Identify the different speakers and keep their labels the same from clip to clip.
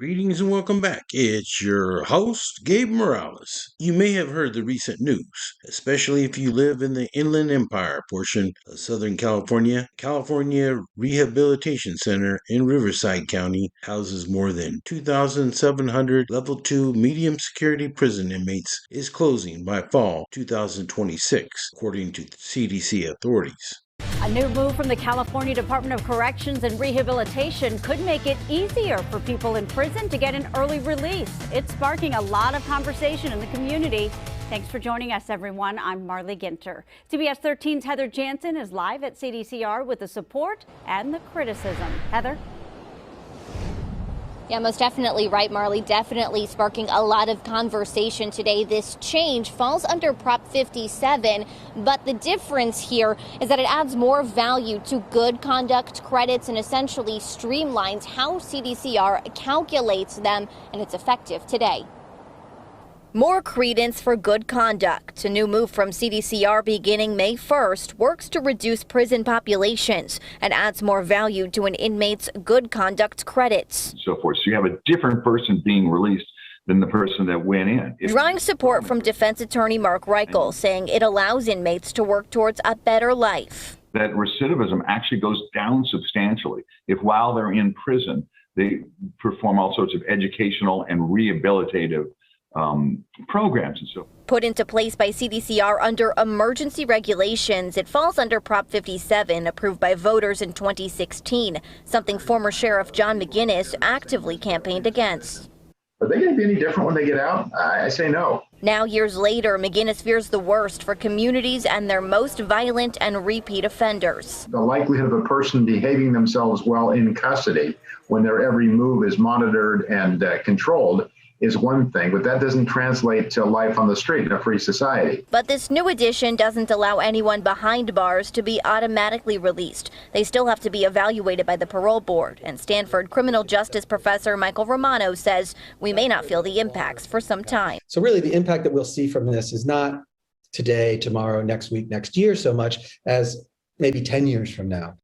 Speaker 1: Greetings and welcome back. It's your host, Gabe Morales. You may have heard the recent news, especially if you live in the Inland Empire portion of Southern California. California Rehabilitation Center in Riverside County houses more than 2,700 Level 2 medium security prison inmates, is closing by fall 2026, according to CDC authorities.
Speaker 2: A new move from the California Department of Corrections and Rehabilitation could make it easier for people in prison to get an early release. It's sparking a lot of conversation in the community. Thanks for joining us, everyone. I'm Marley Ginter. CBS 13's Heather Jansen is live at CDCR with the support and the criticism. Heather?
Speaker 3: Yeah, most definitely right, Marley. Definitely sparking a lot of conversation today. This change falls under Prop 57, but the difference here is that it adds more value to good conduct credits and essentially streamlines how CDCR calculates them, and it's effective today. More credence for good conduct. A new move from CDCR beginning May 1st works to reduce prison populations and adds more value to an inmate's good conduct credits.
Speaker 4: So forth. So you have a different person being released than the person that went in.
Speaker 3: Drawing support from defense attorney Mark Reichel, saying it allows inmates to work towards a better life.
Speaker 4: That recidivism actually goes down substantially if while they're in prison, they perform all sorts of educational and rehabilitative programs and so forth.
Speaker 3: Put into place by CDCR under emergency regulations, it falls under Prop 57, approved by voters in 2016, something former Sheriff John McGinnis actively campaigned against.
Speaker 5: Are they going to be any different when they get out? I say no.
Speaker 3: Now, years later, McGinnis fears the worst for communities and their most violent and repeat offenders.
Speaker 5: The likelihood of a person behaving themselves well in custody when their every move is monitored and controlled is one thing, but that doesn't translate to life on the street in a free society.
Speaker 3: But this new addition doesn't allow anyone behind bars to be automatically released. They still have to be evaluated by the parole board. And Stanford criminal justice professor Michael Romano says we may not feel the impacts for some time.
Speaker 6: So really the impact that we'll see from this is not today, tomorrow, next week, next year so much as maybe 10 years from now.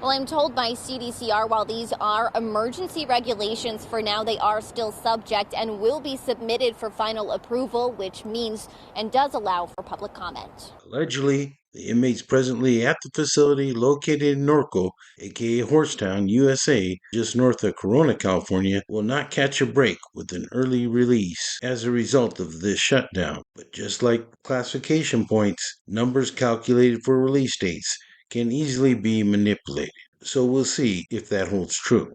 Speaker 3: Well, I'm told by CDCR while these are emergency regulations for now, they are still subject and will be submitted for final approval, which means and does allow for public comment.
Speaker 1: Allegedly, the inmates presently at the facility located in Norco, aka Horsetown, USA, just north of Corona, California, will not catch a break with an early release as a result of this shutdown. But just like classification points, numbers calculated for release dates can easily be manipulated. So we'll see if that holds true.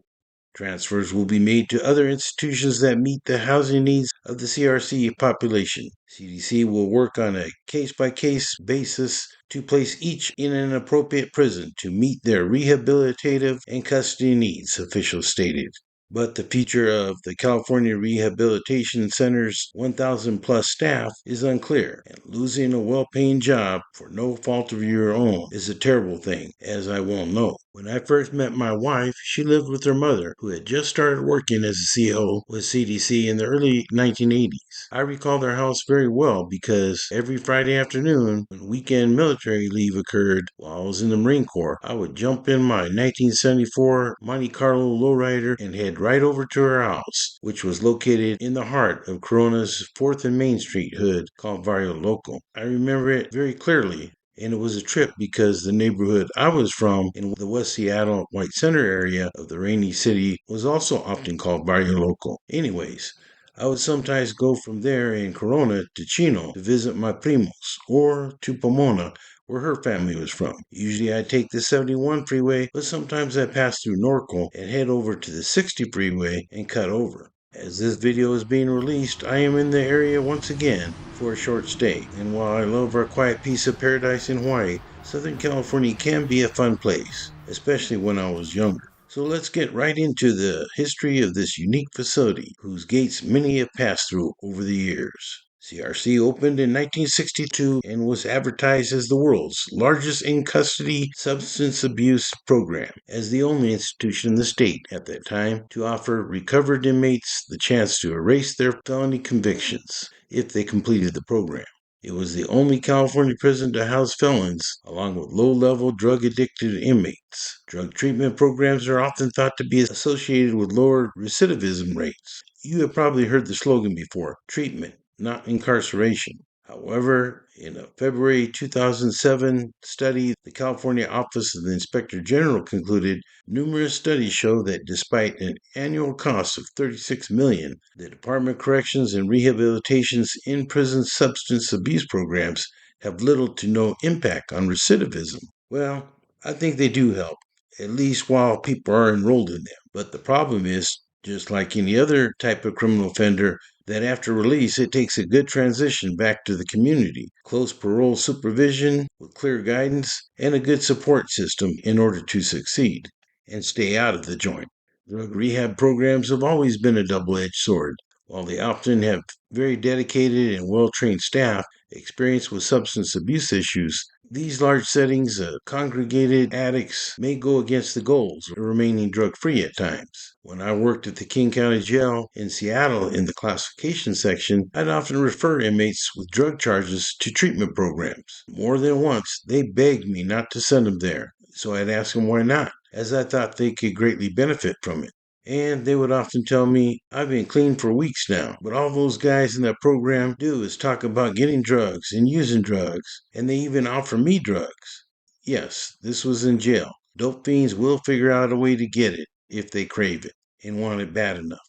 Speaker 1: Transfers will be made to other institutions that meet the housing needs of the CRC population. CDC will work on a case-by-case basis to place each in an appropriate prison to meet their rehabilitative and custody needs, officials stated. But the future of the California Rehabilitation Center's 1,000-plus staff is unclear, and losing a well-paying job for no fault of your own is a terrible thing, as I well know. When I first met my wife, she lived with her mother, who had just started working as a CO with CDC in the early 1980s. I recall their house very well because every Friday afternoon, when weekend military leave occurred while I was in the Marine Corps, I would jump in my 1974 Monte Carlo lowrider and head right over to her house, which was located in the heart of Corona's 4th and Main Street hood called Barrio Loco. I remember it very clearly. And it was a trip because the neighborhood I was from in the West Seattle White Center area of the rainy city was also often called Barrio Loco. Anyways, I would sometimes go from there in Corona to Chino to visit my primos or to Pomona, where her family was from. Usually I'd take the 71 freeway, but sometimes I'd pass through Norco and head over to the 60 freeway and cut over. As this video is being released, I am in the area once again for a short stay, and while I love our quiet piece of paradise in Hawaii, Southern California can be a fun place, especially when I was younger. So let's get right into the history of this unique facility, whose gates many have passed through over the years. CRC opened in 1962 and was advertised as the world's largest in-custody substance abuse program, as the only institution in the state at that time to offer recovered inmates the chance to erase their felony convictions if they completed the program. It was the only California prison to house felons, along with low-level drug-addicted inmates. Drug treatment programs are often thought to be associated with lower recidivism rates. You have probably heard the slogan before, treatment, not incarceration. However, in a February 2007 study, the California Office of the Inspector General concluded numerous studies show that despite an annual cost of $36 million, the Department of Corrections and Rehabilitation's in-prison substance abuse programs have little to no impact on recidivism. Well, I think they do help, at least while people are enrolled in them. But the problem is, just like any other type of criminal offender, that after release it takes a good transition back to the community, close parole supervision with clear guidance, and a good support system in order to succeed and stay out of the joint. Drug rehab programs have always been a double-edged sword. While they often have very dedicated and well-trained staff experienced with substance abuse issues, these large settings of congregated addicts may go against the goals of remaining drug-free at times. When I worked at the King County Jail in Seattle in the classification section, I'd often refer inmates with drug charges to treatment programs. More than once, they begged me not to send them there, so I'd ask them why not, as I thought they could greatly benefit from it. And they would often tell me, I've been clean for weeks now, but all those guys in that program do is talk about getting drugs and using drugs, and they even offer me drugs. Yes, this was in jail. Dope fiends will figure out a way to get it if they crave it and want it bad enough.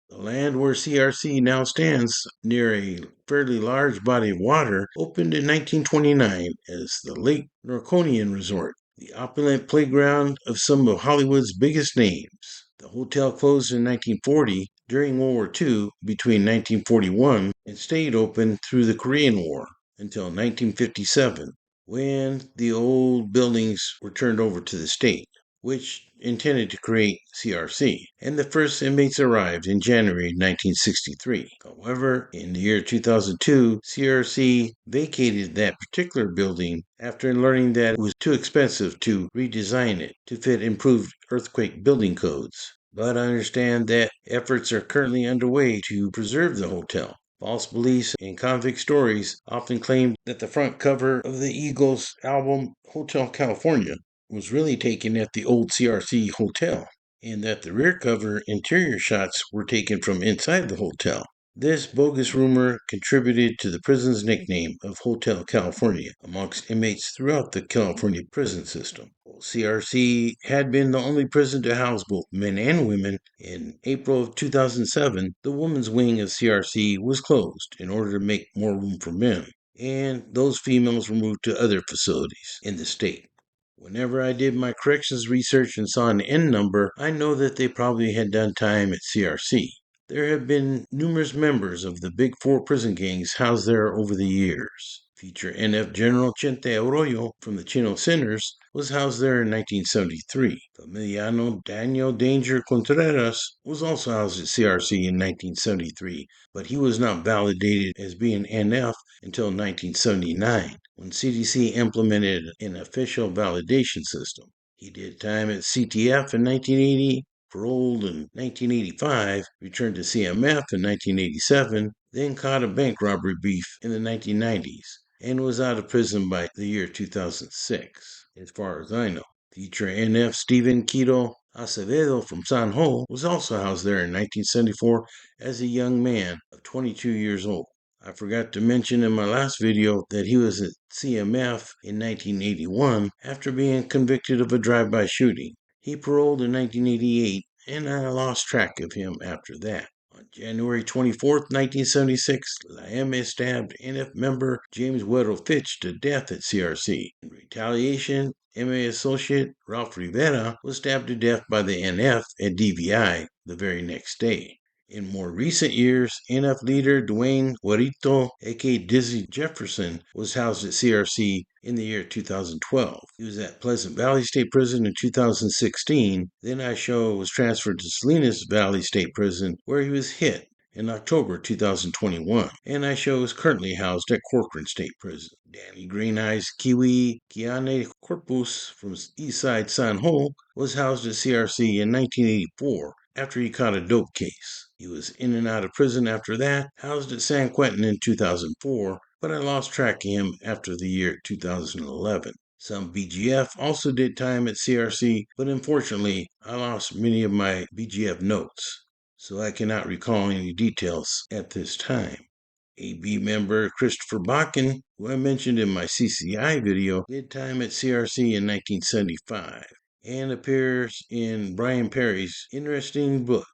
Speaker 1: The land where CRC now stands, near a fairly large body of water, opened in 1929 as the Lake Norconian Resort, the opulent playground of some of Hollywood's biggest names. The hotel closed in 1940 during World War II between 1941 and stayed open through the Korean War until 1957 when the old buildings were turned over to the state, which intended to create CRC, and the first inmates arrived in January 1963. However, in the year 2002, CRC vacated that particular building after learning that it was too expensive to redesign it to fit improved earthquake building codes. But I understand that efforts are currently underway to preserve the hotel. False beliefs and convict stories often claim that the front cover of the Eagles album Hotel California was really taken at the old CRC hotel, and that the rear cover interior shots were taken from inside the hotel. This bogus rumor contributed to the prison's nickname of Hotel California amongst inmates throughout the California prison system. CRC had been the only prison to house both men and women. In April of 2007, the women's wing of CRC was closed in order to make more room for men, and those females were moved to other facilities in the state. Whenever I did my corrections research and saw an N number, I know that they probably had done time at CRC. There have been numerous members of the Big Four prison gangs housed there over the years. Future NF General Chente Arroyo from the Chino Centers was housed there in 1973. Familiano Daniel Danger Contreras was also housed at CRC in 1973, but he was not validated as being NF until 1979, when CDC implemented an official validation system. He did time at CTF in 1980, paroled in 1985, returned to CMF in 1987, then caught a bank robbery beef in the 1990s, and was out of prison by the year 2006, as far as I know. Future NF Stephen Quito Acevedo from San Ho was also housed there in 1974 as a young man of 22 years old. I forgot to mention in my last video that he was at CMF in 1981 after being convicted of a drive-by shooting. He paroled in 1988, and I lost track of him after that. On January 24, 1976, La M stabbed NF member James Weddle Fitch to death at CRC. In retaliation, MA associate Ralph Rivera was stabbed to death by the NF at DVI the very next day. In more recent years, NF leader Dwayne Guarito, aka Dizzy Jefferson, was housed at CRC in the year 2012. He was at Pleasant Valley State Prison in 2016. Then Isho was transferred to Salinas Valley State Prison, where he was hit in October 2021, and Isho is currently housed at Corcoran State Prison. Danny Green Eyes Kiwi Kiane Corpus from Eastside San Ho was housed at CRC in 1984 after he caught a dope case. He was in and out of prison after that, housed at San Quentin in 2004, but I lost track of him after the year 2011. Some BGF also did time at CRC, but unfortunately, I lost many of my BGF notes, so I cannot recall any details at this time. AB member Christopher Bakken, who I mentioned in my CCI video, did time at CRC in 1975 and appears in Brian Perry's interesting book,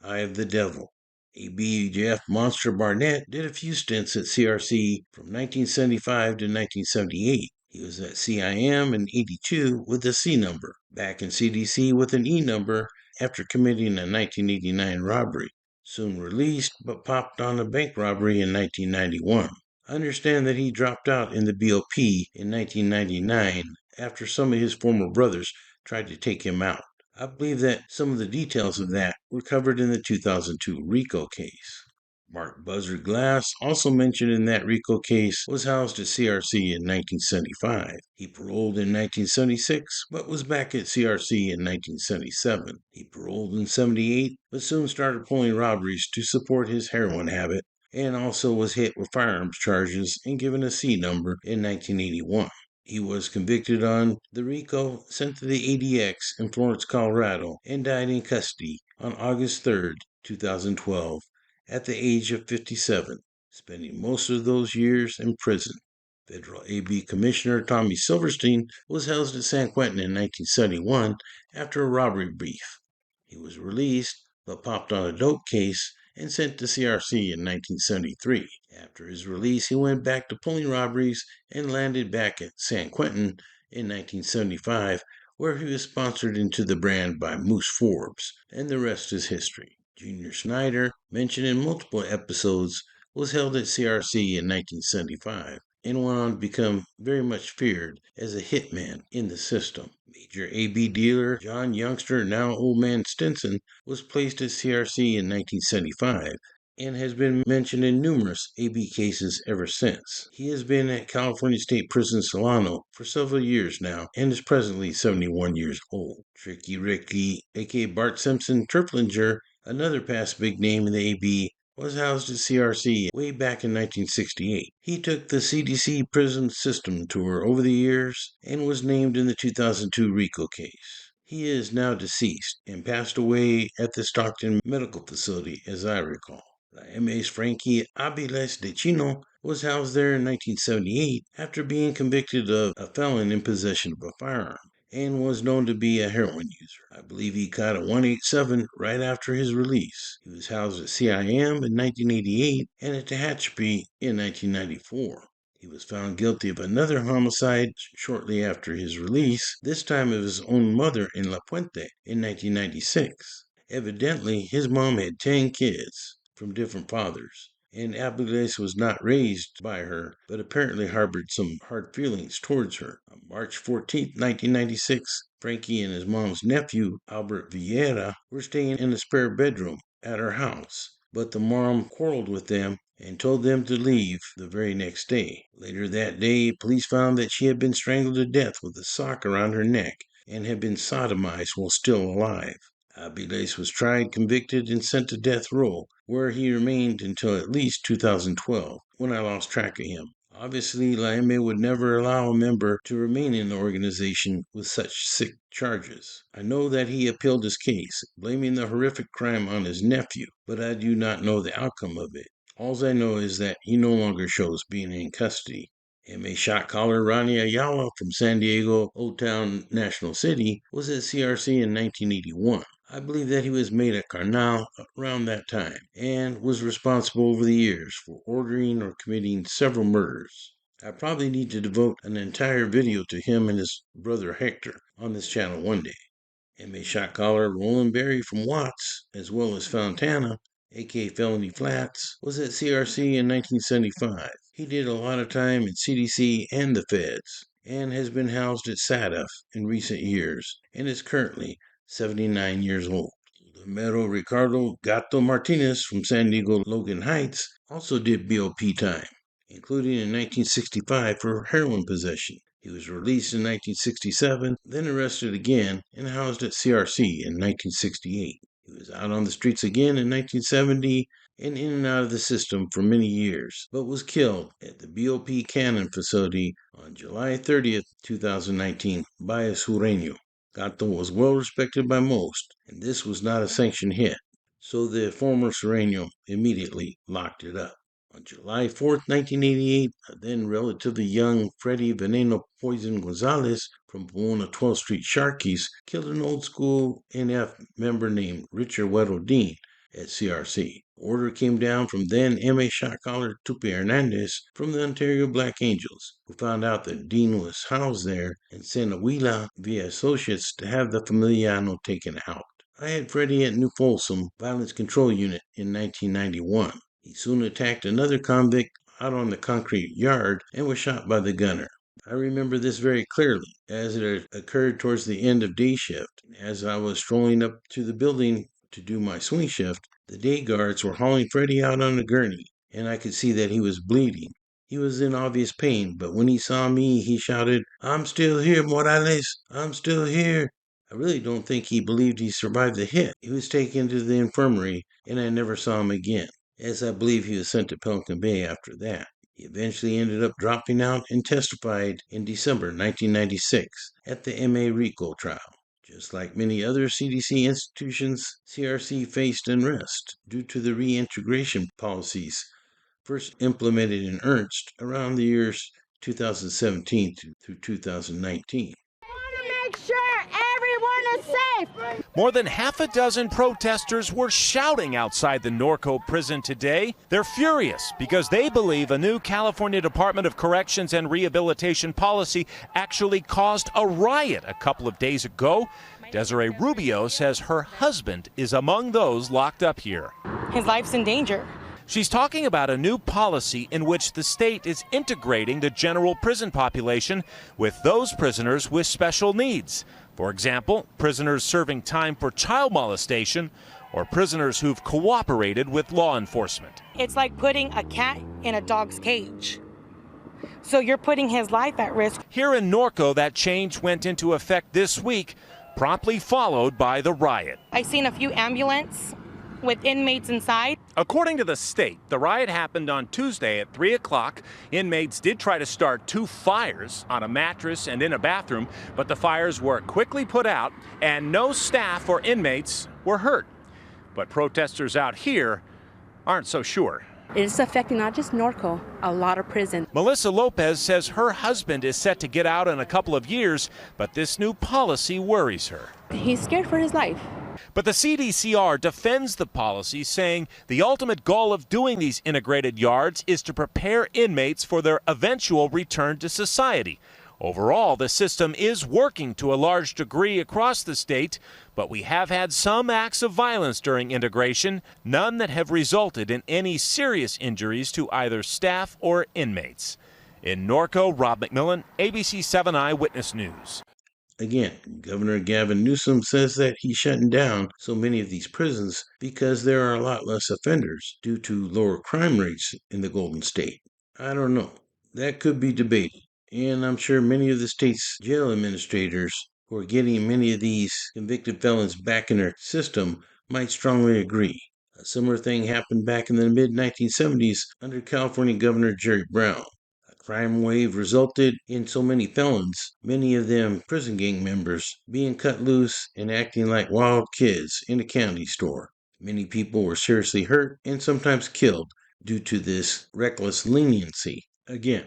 Speaker 1: Eye of the Devil. AB Jeff Monster Barnett did a few stints at CRC from 1975 to 1978. He was at CIM in 82 with a C number, back in CDC with an E number after committing a 1989 robbery. Soon released, but popped on a bank robbery in 1991. I understand that he dropped out in the BOP in 1999 after some of his former brothers tried to take him out. I believe that some of the details of that were covered in the 2002 RICO case. Mark Buzzard Glass, also mentioned in that RICO case, was housed at CRC in 1975. He paroled in 1976, but was back at CRC in 1977. He paroled in 78, but soon started pulling robberies to support his heroin habit, and also was hit with firearms charges and given a C number in 1981. He was convicted on the RICO, sent to the ADX in Florence, Colorado, and died in custody on August 3, 2012. At the age of 57, spending most of those years in prison. Federal AB Commissioner Tommy Silverstein was housed at San Quentin in 1971 after a robbery brief. He was released, but popped on a dope case and sent to CRC in 1973. After his release, he went back to pulling robberies and landed back at San Quentin in 1975, where he was sponsored into the brand by Moose Forbes, and the rest is history. Junior Snyder, mentioned in multiple episodes, was held at CRC in 1975 and went on to become very much feared as a hitman in the system. Major AB dealer John Youngster, now Old Man Stinson, was placed at CRC in 1975 and has been mentioned in numerous AB cases ever since. He has been at California State Prison Solano for several years now and is presently 71 years old. Tricky Ricky, aka Bart Simpson Terplinger, another past big name in the AB, was housed at CRC way back in 1968. He took the CDC prison system tour over the years and was named in the 2002 RICO case. He is now deceased and passed away at the Stockton Medical Facility, as I recall. La MA's Frankie Abiles de Chino was housed there in 1978 after being convicted of a felon in possession of a firearm, and was known to be a heroin user. I believe he caught a 187 right after his release. He was housed at CIM in 1988 and at Tehachapi in 1994. He was found guilty of another homicide shortly after his release, this time of his own mother in La Puente in 1996. Evidently, his mom had 10 kids from different fathers, and Abiles was not raised by her, but apparently harbored some hard feelings towards her. On March 14, 1996, Frankie and his mom's nephew, Albert Vieira, were staying in a spare bedroom at her house, but the mom quarreled with them and told them to leave the very next day. Later that day, police found that she had been strangled to death with a sock around her neck and had been sodomized while still alive. Abiles was tried, convicted, and sent to death row, where he remained until at least 2012, when I lost track of him. Obviously, Laime would never allow a member to remain in the organization with such sick charges. I know that he appealed his case, blaming the horrific crime on his nephew, but I do not know the outcome of it. All I know is that he no longer shows being in custody. MA shot caller Ronnie Ayala from San Diego, Old Town, National City, was at CRC in 1981. I believe that he was made at Carnal around that time, and was responsible over the years for ordering or committing several murders. I probably need to devote an entire video to him and his brother Hector on this channel one day. MA shot caller Roland Berry from Watts, as well as Fontana, aka Felony Flats, was at CRC in 1975. He did a lot of time in CDC and the feds, and has been housed at SADF in recent years, and is currently 79 years old. Romero Ricardo Gato Martinez from San Diego Logan Heights also did BOP time, including in 1965 for heroin possession. He was released in 1967, then arrested again and housed at CRC in 1968. He was out on the streets again in 1970 and in and out of the system for many years, but was killed at the BOP Cannon facility on July 30th, 2019 by a Sureño. Gato was well respected by most, and this was not a sanctioned hit, so the former Sureño immediately locked it up. On July 4th, 1988, a then relatively young Freddy Veneno Poison Gonzalez from Pomona 12th Street Sharkies killed an old school NF member named Richard Weddle Dean at CRC. Order came down from then MA shot caller Tupi Hernandez from the Ontario Black Angels, who found out that Dean was housed there and sent a Huila via associates to have the Familiano taken out. I had Freddy at New Folsom Violence Control Unit in 1991. He soon attacked another convict out on the concrete yard and was shot by the gunner. I remember this very clearly, as it occurred towards the end of day shift. As I was strolling up to the building to do my swing shift, the day guards were hauling Freddy out on a gurney, and I could see that he was bleeding. He was in obvious pain, but when he saw me, he shouted, "I'm still here, Morales! I'm still here!" I really don't think he believed he survived the hit. He was taken to the infirmary, and I never saw him again, as I believe he was sent to Pelican Bay after that. He eventually ended up dropping out and testified in December 1996 at the MA RICO trial. Just like many other CDC institutions, CRC faced unrest due to the reintegration policies first implemented in earnest around the years 2017 through 2019.
Speaker 7: Make sure everyone is safe.
Speaker 8: More than half a dozen protesters were shouting outside the Norco prison today. They're furious because they believe a new California Department of Corrections and Rehabilitation policy actually caused a riot a couple of days ago. Desiree Rubio says her husband is among those locked up here.
Speaker 9: His life's in danger.
Speaker 8: She's talking about a new policy in which the state is integrating the general prison population with those prisoners with special needs. For example, prisoners serving time for child molestation or prisoners who've cooperated with law enforcement.
Speaker 9: It's like putting a cat in a dog's cage. So you're putting his life at risk.
Speaker 8: Here in Norco, that change went into effect this week, promptly followed by the riot.
Speaker 9: I've seen a few ambulances with inmates inside.
Speaker 8: According to the state, the riot happened on Tuesday at 3 o'clock. Inmates did try to start two fires on a mattress and in a bathroom, but the fires were quickly put out and no staff or inmates were hurt. But protesters out here aren't so sure.
Speaker 10: It's affecting not just Norco, a lot of prison.
Speaker 8: Melissa Lopez says her husband is set to get out in a couple of years, but this new policy worries her.
Speaker 10: He's scared for his life.
Speaker 8: But the CDCR defends the policy, saying the ultimate goal of doing these integrated yards is to prepare inmates for their eventual return to society. Overall, the system is working to a large degree across the state, but we have had some acts of violence during integration, none that have resulted in any serious injuries to either staff or inmates. In Norco, Rob McMillan, ABC 7 Eyewitness News.
Speaker 1: Again, Governor Gavin Newsom says that he's shutting down so many of these prisons because there are a lot less offenders due to lower crime rates in the Golden State. I don't know. That could be debated. And I'm sure many of the state's jail administrators who are getting many of these convicted felons back in their system might strongly agree. A similar thing happened back in the mid-1970s under California Governor Jerry Brown. Crime wave resulted in so many felons, many of them prison gang members, being cut loose and acting like wild kids in a candy store. Many people were seriously hurt and sometimes killed due to this reckless leniency. Again,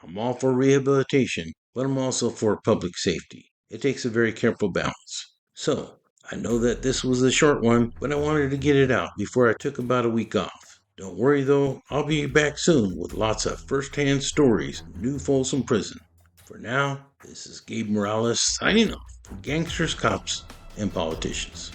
Speaker 1: I'm all for rehabilitation, but I'm also for public safety. It takes a very careful balance. So, I know that this was a short one, but I wanted to get it out before I took about a week off. Don't worry though, I'll be back soon with lots of first-hand stories from New Folsom Prison. For now, this is Gabe Morales signing off for Gangsters, Cops, and Politicians.